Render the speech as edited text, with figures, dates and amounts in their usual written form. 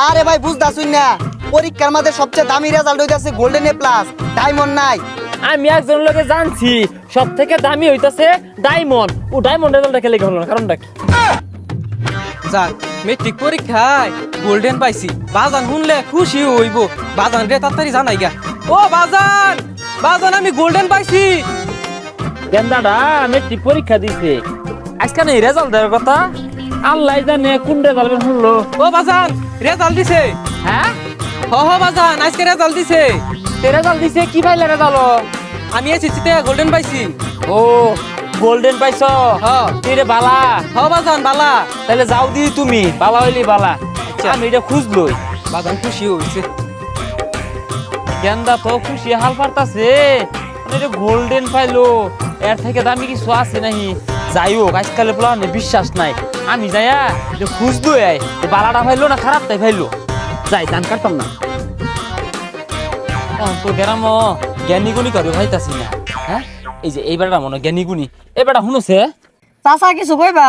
আরে ভাই বুঝতাছুই না, পরীক্ষার মধ্যে সবচেয়ে দামি রেজাল্ট হইতাছে গোল্ডেন এ প্লাস, ডায়মন্ড নাই। আমি একজন লোকে জানছি সব থেকে দামি হইতাছে ডায়মন্ড। ও ডায়মন্ড রেজাল্টটা খেলে হলো না, কারণটা কি? যাক মেট্রিক পরীক্ষায় গোল্ডেন পাইছি, বাজান শুনলে খুশি হইব। বাজান রে তাড়াতাড়ি জানাই গা। ও বাজান, বাজান আমি গোল্ডেন পাইছি। গেন্দাটা মেট্রিক পরীক্ষা দিছে, আজকে নেই রেজাল্ট দেওয়ার কথা। আল্লাহ জানে কোন রেজাল্ট শুনলো। ও বাজান রেজাল্ট দিছে। হ্যাঁ হ বাজান আজকে রেজাল্ট দিছে। রেজাল্ট দিছে, কি পাইলে রেজাল্ট? আমি এসেছিতে গোল্ডেন পাইছি। ও গোল্ডেন পাইছ? হ্যাঁ। তুই রে বালা। হ বাজান বালা। তাহলে যাও দি তুমি, বালা হইলি বালা। আচ্ছা। আমি এটা খুঁজলই। বাজান খুশি হইছে। গেন্দা তো খুশি হাল পারতাছে, গোল্ডেন পাইলো, এর থেকে দামি কিছু আছে নাহি। যাই হোক আজকালে পোলানে বিশ্বাস নাই, আমি যাইয়া এটা খুঁজলো। বালাটা পাইলো না খারাপটাই পাইলো, যাই জান কাটতাম না। তো গেরাম জ্ঞানী গুণী কারো ভাইতাছি না। হ্যাঁ এই যে এইবারটা মনে জ্ঞানী গুণী, এবারটা শুনেছে চাচা কিছু কইবা?